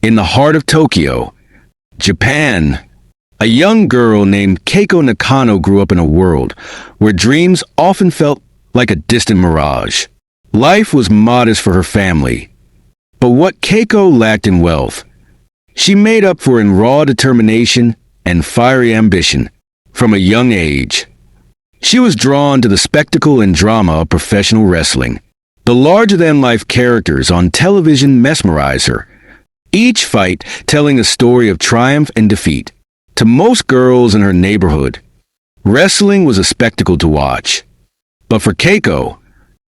In the heart of Tokyo, Japan, a young girl named Keiko Nakano grew up in a world where dreams often felt like a distant mirage. Life was modest for her family, but what Keiko lacked in wealth, she made up for in raw determination and fiery ambition. From a young age, she was drawn to the spectacle and drama of professional wrestling. The larger-than-life characters on television mesmerized her, each fight telling a story of triumph and defeat. To most girls in her neighborhood, wrestling was a spectacle to watch. But for Keiko,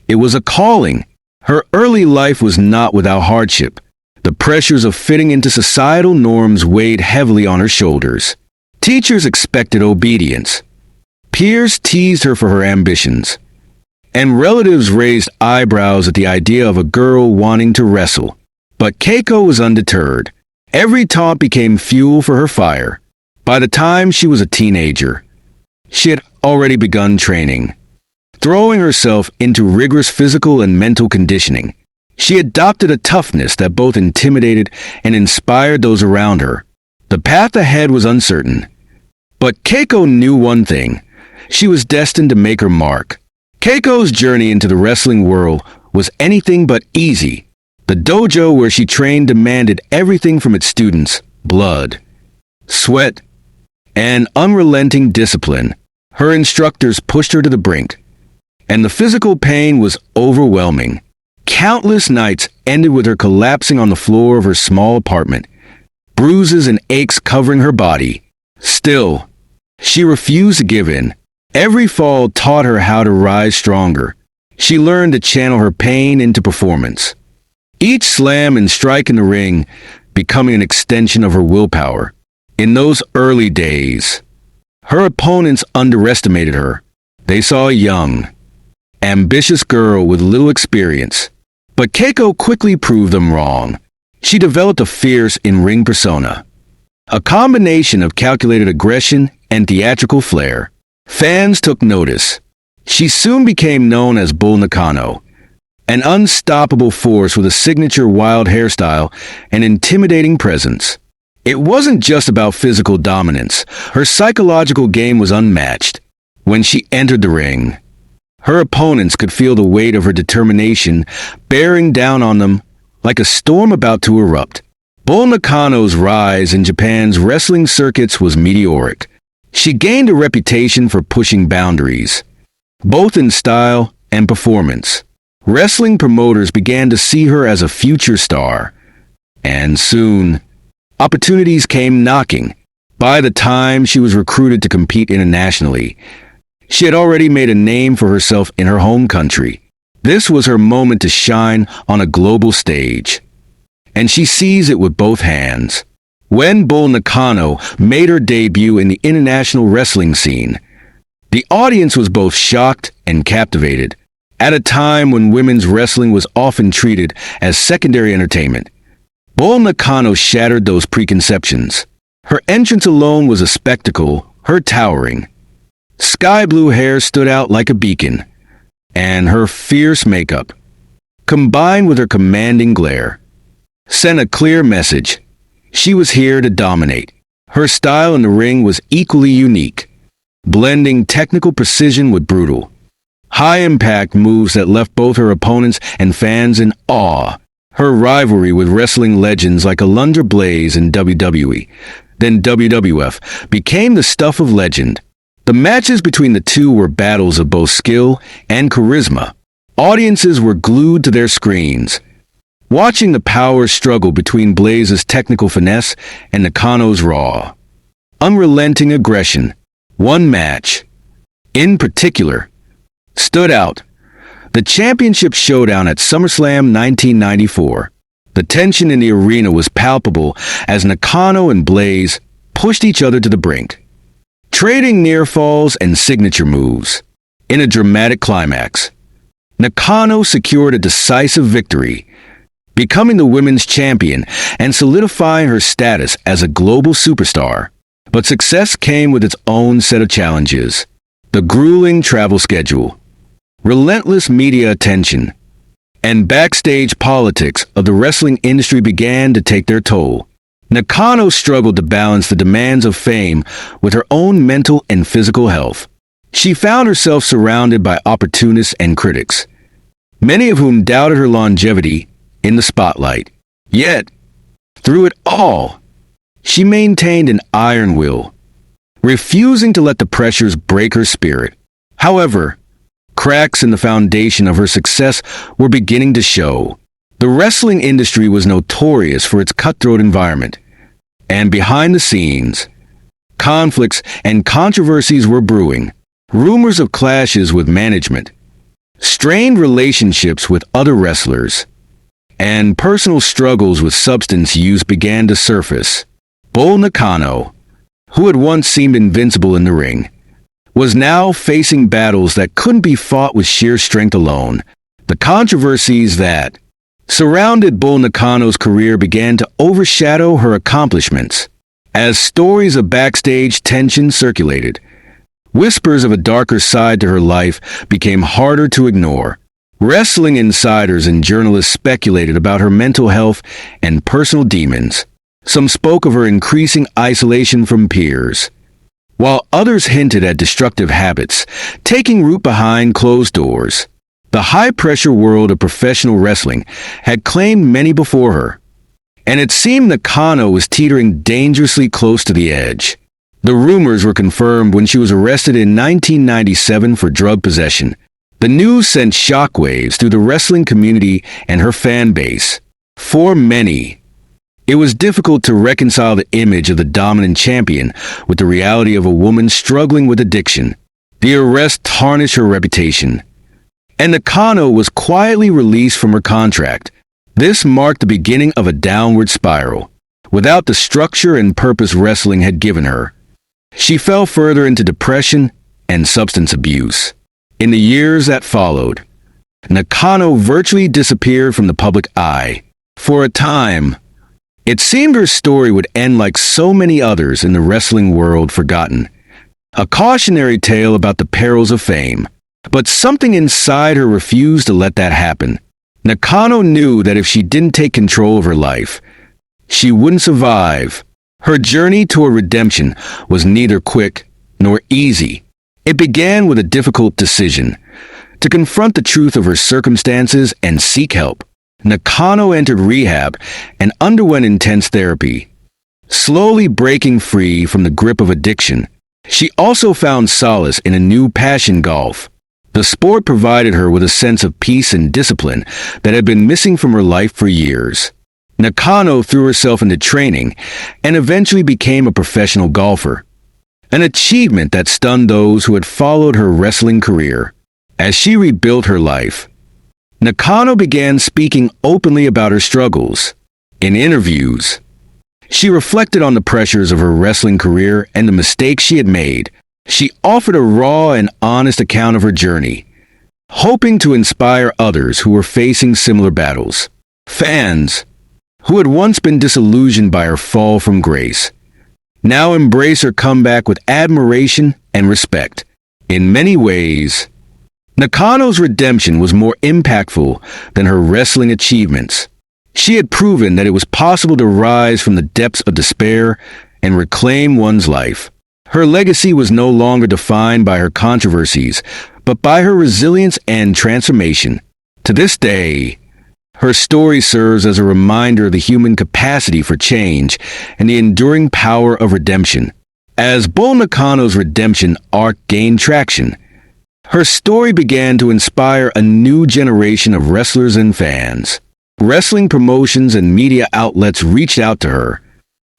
it was a calling. Her early life was not without hardship. The pressures of fitting into societal norms weighed heavily on her shoulders. Teachers expected obedience. Peers teased her for her ambitions. And relatives raised eyebrows at the idea of a girl wanting to wrestle. But Keiko was undeterred. Every taunt became fuel for her fire. By the time she was a teenager, she had already begun training, throwing herself into rigorous physical and mental conditioning. She adopted a toughness that both intimidated and inspired those around her. The path ahead was uncertain, but Keiko knew one thing: she was destined to make her mark. Keiko's journey into the wrestling world was anything but easy. The dojo where she trained demanded everything from its students: blood, sweat, and unrelenting discipline. Her instructors pushed her to the brink, and the physical pain was overwhelming. Countless nights ended with her collapsing on the floor of her small apartment, bruises and aches covering her body. Still, she refused to give in. Every fall taught her how to rise stronger. She learned to channel her pain into performance, each slam and strike in the ring becoming an extension of her willpower. In those early days, her opponents underestimated her. They saw a young, ambitious girl with little experience. But Keiko quickly proved them wrong. She developed a fierce in-ring persona, a combination of calculated aggression and theatrical flair. Fans took notice. She soon became known as Bull Nakano, an unstoppable force with a signature wild hairstyle and intimidating presence. It wasn't just about physical dominance. Her psychological game was unmatched. When she entered the ring, her opponents could feel the weight of her determination bearing down on them like a storm about to erupt. Bull Nakano's rise in Japan's wrestling circuits was meteoric. She gained a reputation for pushing boundaries, both in style and performance. Wrestling promoters began to see her as a future star, and soon, opportunities came knocking. By the time she was recruited to compete internationally, she had already made a name for herself in her home country. This was her moment to shine on a global stage, and she seized it with both hands. When Bull Nakano made her debut in the international wrestling scene, the audience was both shocked and captivated. At a time when women's wrestling was often treated as secondary entertainment, Bull Nakano shattered those preconceptions. Her entrance alone was a spectacle. Her towering, sky blue hair stood out like a beacon, and her fierce makeup, combined with her commanding glare, sent a clear message. She was here to dominate. Her style in the ring was equally unique, blending technical precision with brutal, high-impact moves that left both her opponents and fans in awe. Her rivalry with wrestling legends like Alundra Blaze in WWE, then WWF, became the stuff of legend. The matches between the two were battles of both skill and charisma. Audiences were glued to their screens, watching the power struggle between Blaze's technical finesse and Nakano's raw, unrelenting aggression. One match, in particular, stood out: the championship showdown at SummerSlam 1994. The tension in the arena was palpable as Nakano and Blaze pushed each other to the brink, trading near falls and signature moves. In a dramatic climax, Nakano secured a decisive victory, becoming the women's champion and solidifying her status as a global superstar. But success came with its own set of challenges: the grueling travel schedule, relentless media attention, and backstage politics of the wrestling industry began to take their toll. Nakano struggled to balance the demands of fame with her own mental and physical health. She found herself surrounded by opportunists and critics, many of whom doubted her longevity in the spotlight. Yet, through it all, she maintained an iron will, refusing to let the pressures break her spirit. However, cracks in the foundation of her success were beginning to show. The wrestling industry was notorious for its cutthroat environment, and behind the scenes, conflicts and controversies were brewing. Rumors of clashes with management, strained relationships with other wrestlers, and personal struggles with substance use began to surface. Bull Nakano, who had once seemed invincible in the ring, was now facing battles that couldn't be fought with sheer strength alone. The controversies that surrounded Bull Nakano's career began to overshadow her accomplishments. As stories of backstage tension circulated, whispers of a darker side to her life became harder to ignore. Wrestling insiders and journalists speculated about her mental health and personal demons. Some spoke of her increasing isolation from peers, while others hinted at destructive habits taking root behind closed doors. The high-pressure world of professional wrestling had claimed many before her, and it seemed Nakano was teetering dangerously close to the edge. The rumors were confirmed when she was arrested in 1997 for drug possession. The news sent shockwaves through the wrestling community and her fan base. For many, it was difficult to reconcile the image of the dominant champion with the reality of a woman struggling with addiction. The arrest tarnished her reputation, and Nakano was quietly released from her contract. This marked the beginning of a downward spiral. Without the structure and purpose wrestling had given her, she fell further into depression and substance abuse. In the years that followed, Nakano virtually disappeared from the public eye. For a time, it seemed her story would end like so many others in the wrestling world, forgotten. A cautionary tale about the perils of fame. But something inside her refused to let that happen. Nakano knew that if she didn't take control of her life, she wouldn't survive. Her journey toward redemption was neither quick nor easy. It began with a difficult decision: to confront the truth of her circumstances and seek help. Nakano entered rehab and underwent intense therapy, slowly breaking free from the grip of addiction. She also found solace in a new passion: golf. The sport provided her with a sense of peace and discipline that had been missing from her life for years. Nakano threw herself into training and eventually became a professional golfer, an achievement that stunned those who had followed her wrestling career. As she rebuilt her life, Nakano began speaking openly about her struggles. In interviews, she reflected on the pressures of her wrestling career and the mistakes she had made. She offered a raw and honest account of her journey, hoping to inspire others who were facing similar battles. Fans, who had once been disillusioned by her fall from grace, now embrace her comeback with admiration and respect. In many ways, Nakano's redemption was more impactful than her wrestling achievements. She had proven that it was possible to rise from the depths of despair and reclaim one's life. Her legacy was no longer defined by her controversies, but by her resilience and transformation. To this day, her story serves as a reminder of the human capacity for change and the enduring power of redemption. As Bull Nakano's redemption arc gained traction, her story began to inspire a new generation of wrestlers and fans. Wrestling promotions and media outlets reached out to her,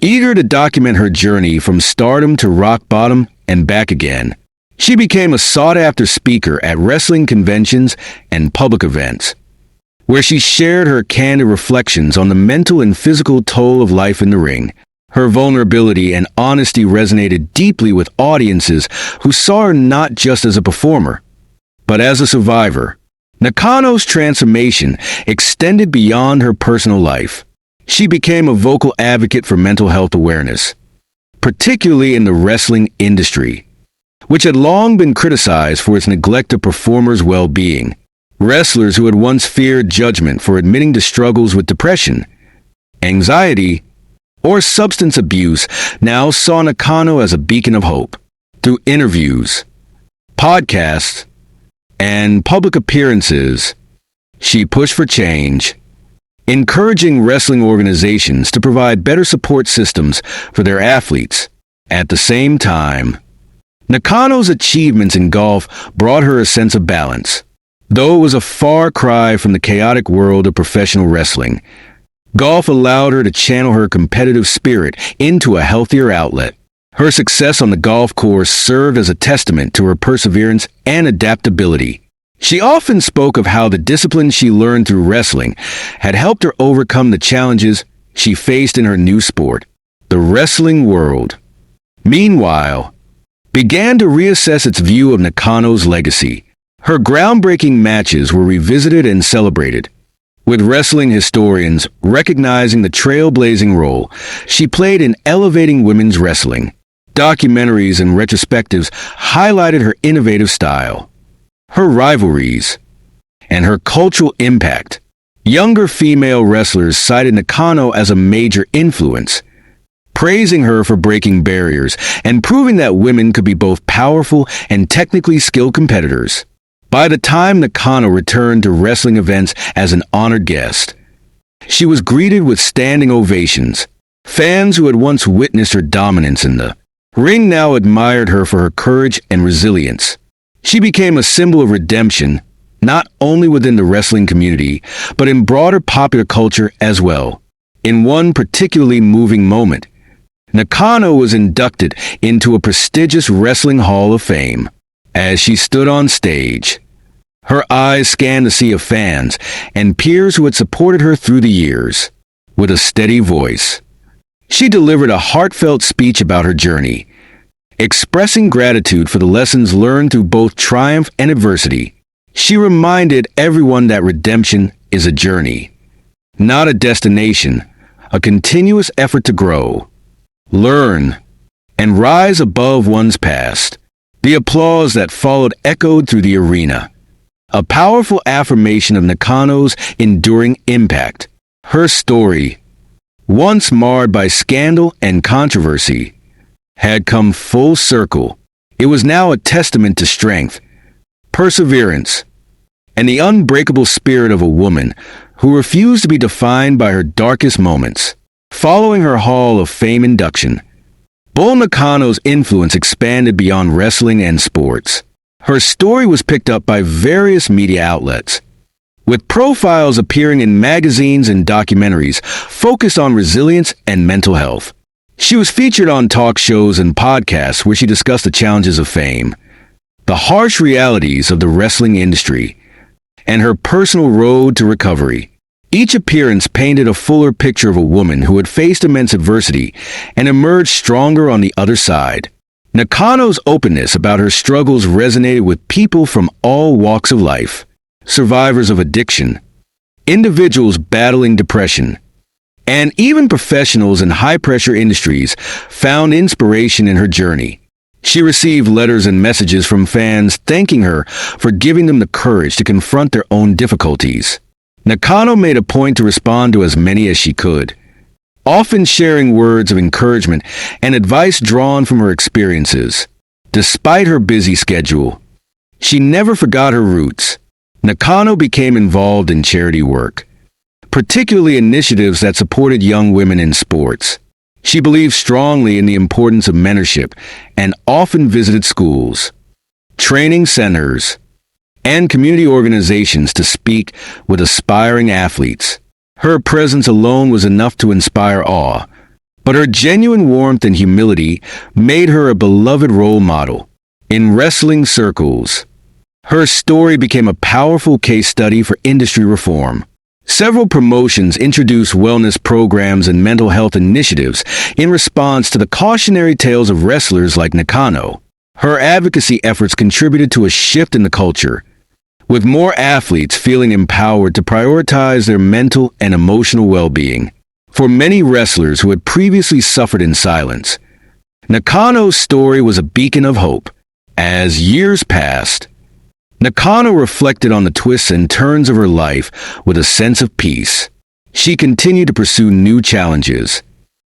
eager to document her journey from stardom to rock bottom and back again. She became a sought-after speaker at wrestling conventions and public events, where she shared her candid reflections on the mental and physical toll of life in the ring. Her vulnerability and honesty resonated deeply with audiences who saw her not just as a performer, but as a survivor. Nakano's transformation extended beyond her personal life. She became a vocal advocate for mental health awareness, particularly in the wrestling industry, which had long been criticized for its neglect of performers' well-being. Wrestlers who had once feared judgment for admitting to struggles with depression, anxiety, or substance abuse now saw Nakano as a beacon of hope. Through interviews, podcasts, and public appearances, she pushed for change, encouraging wrestling organizations to provide better support systems for their athletes. At the same time, Nakano's achievements in golf brought her a sense of balance. Though it was a far cry from the chaotic world of professional wrestling, golf allowed her to channel her competitive spirit into a healthier outlet. Her success on the golf course served as a testament to her perseverance and adaptability. She often spoke of how the discipline she learned through wrestling had helped her overcome the challenges she faced in her new sport. The wrestling world, meanwhile, began to reassess its view of Nakano's legacy. Her groundbreaking matches were revisited and celebrated, with wrestling historians recognizing the trailblazing role she played in elevating women's wrestling. Documentaries and retrospectives highlighted her innovative style, her rivalries, and her cultural impact. Younger female wrestlers cited Nakano as a major influence, praising her for breaking barriers and proving that women could be both powerful and technically skilled competitors. By the time Nakano returned to wrestling events as an honored guest, she was greeted with standing ovations. Fans who had once witnessed her dominance in the ring now admired her for her courage and resilience. She became a symbol of redemption, not only within the wrestling community, but in broader popular culture as well. In one particularly moving moment, Nakano was inducted into a prestigious Wrestling Hall of Fame. As she stood on stage, her eyes scanned the sea of fans and peers who had supported her through the years. With a steady voice, she delivered a heartfelt speech about her journey, expressing gratitude for the lessons learned through both triumph and adversity. She reminded everyone that redemption is a journey, not a destination, a continuous effort to grow, learn, and rise above one's past. The applause that followed echoed through the arena, a powerful affirmation of Nakano's enduring impact. Her story, once marred by scandal and controversy, had come full circle. It was now a testament to strength, perseverance, and the unbreakable spirit of a woman who refused to be defined by her darkest moments. Following her Hall of Fame induction, Bull Nakano's influence expanded beyond wrestling and sports. Her story was picked up by various media outlets, with profiles appearing in magazines and documentaries focused on resilience and mental health. She was featured on talk shows and podcasts where she discussed the challenges of fame, the harsh realities of the wrestling industry, and her personal road to recovery. Each appearance painted a fuller picture of a woman who had faced immense adversity and emerged stronger on the other side. Nakano's openness about her struggles resonated with people from all walks of life: survivors of addiction, individuals battling depression, and even professionals in high-pressure industries found inspiration in her journey. She received letters and messages from fans thanking her for giving them the courage to confront their own difficulties. Nakano made a point to respond to as many as she could, often sharing words of encouragement and advice drawn from her experiences. Despite her busy schedule, she never forgot her roots. Nakano became involved in charity work, particularly initiatives that supported young women in sports. She believed strongly in the importance of mentorship and often visited schools, training centers, and community organizations to speak with aspiring athletes. Her presence alone was enough to inspire awe, but her genuine warmth and humility made her a beloved role model. In wrestling circles, her story became a powerful case study for industry reform. Several promotions introduced wellness programs and mental health initiatives in response to the cautionary tales of wrestlers like Nakano. Her advocacy efforts contributed to a shift in the culture, with more athletes feeling empowered to prioritize their mental and emotional well-being. For many wrestlers who had previously suffered in silence, Nakano's story was a beacon of hope. As years passed, Nakano reflected on the twists and turns of her life with a sense of peace. She continued to pursue new challenges,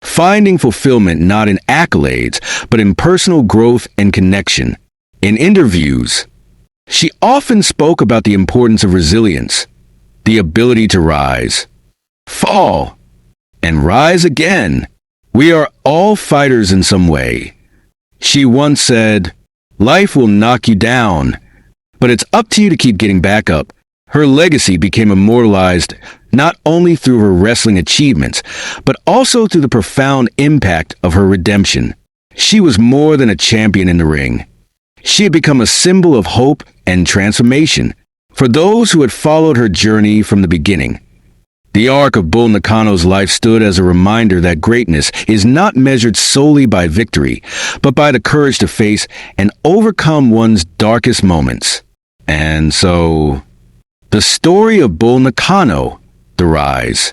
finding fulfillment not in accolades, but in personal growth and connection. In interviews, she often spoke about the importance of resilience, the ability to rise, fall, and rise again. We are all fighters in some way. She once said, "Life will knock you down, but it's up to you to keep getting back up." Her legacy became immortalized not only through her wrestling achievements, but also through the profound impact of her redemption. She was more than a champion in the ring. She had become a symbol of hope and transformation for those who had followed her journey from the beginning. The arc of Bull Nakano's life stood as a reminder that greatness is not measured solely by victory, but by the courage to face and overcome one's darkest moments. And so, the story of Bull Nakano, the rise,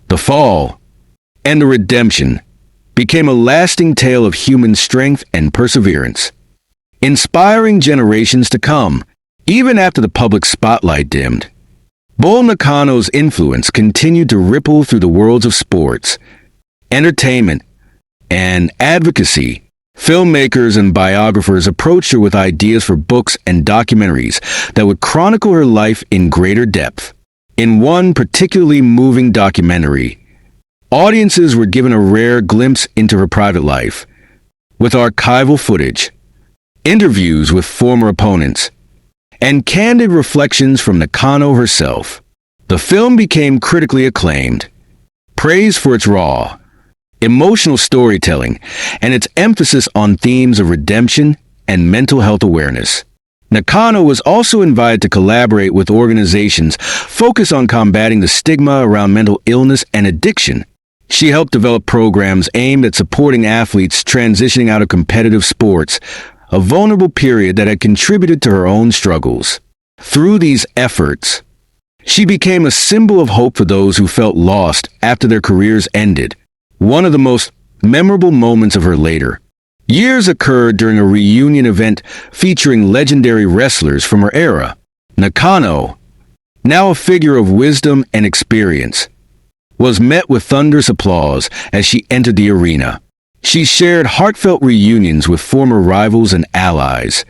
the fall, and the redemption, became a lasting tale of human strength and perseverance, inspiring generations to come, even after the public spotlight dimmed. Bull Nakano's influence continued to ripple through the worlds of sports, entertainment, and advocacy. Filmmakers and biographers approached her with ideas for books and documentaries that would chronicle her life in greater depth. In one particularly moving documentary, audiences were given a rare glimpse into her private life, with archival footage, interviews with former opponents, and candid reflections from Nakano herself. The film became critically acclaimed, praised for its raw, emotional storytelling, and its emphasis on themes of redemption and mental health awareness. Nakano was also invited to collaborate with organizations focused on combating the stigma around mental illness and addiction. She helped develop programs aimed at supporting athletes transitioning out of competitive sports, a vulnerable period that had contributed to her own struggles. Through these efforts, she became a symbol of hope for those who felt lost after their careers ended. One of the most memorable moments of her later years occurred during a reunion event featuring legendary wrestlers from her era. Nakano, now a figure of wisdom and experience, was met with thunderous applause as she entered the arena. She shared heartfelt reunions with former rivals and allies,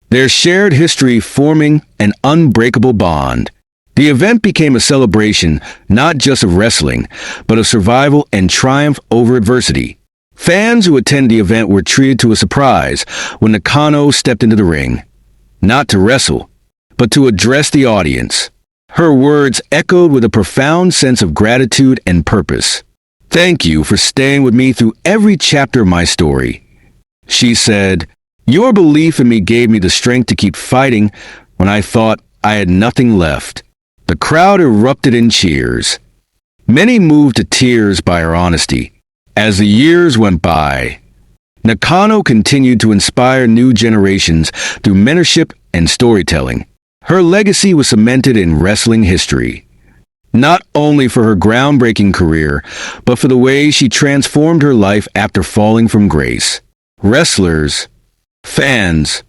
their shared history forming an unbreakable bond. The event became a celebration not just of wrestling, but of survival and triumph over adversity. Fans who attended the event were treated to a surprise when Nakano stepped into the ring, not to wrestle, but to address the audience. Her words echoed with a profound sense of gratitude and purpose. "Thank you for staying with me through every chapter of my story," she said. "Your belief in me gave me the strength to keep fighting when I thought I had nothing left." The crowd erupted in cheers, many moved to tears by her honesty. As the years went by, Nakano continued to inspire new generations through mentorship and storytelling. Her legacy was cemented in wrestling history, not only for her groundbreaking career, but for the way she transformed her life after falling from grace. Wrestlers, fans,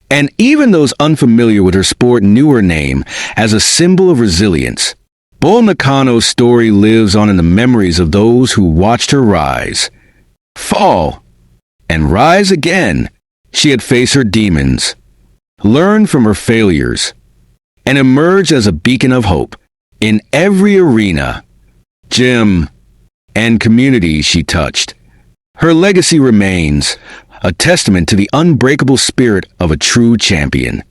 and even those unfamiliar with her sport knew her name as a symbol of resilience. Bull Nakano's story lives on in the memories of those who watched her rise, fall, and rise again. She had faced her demons, learned from her failures, and emerged as a beacon of hope. In every arena, gym, and community she touched, her legacy remains a testament to the unbreakable spirit of a true champion.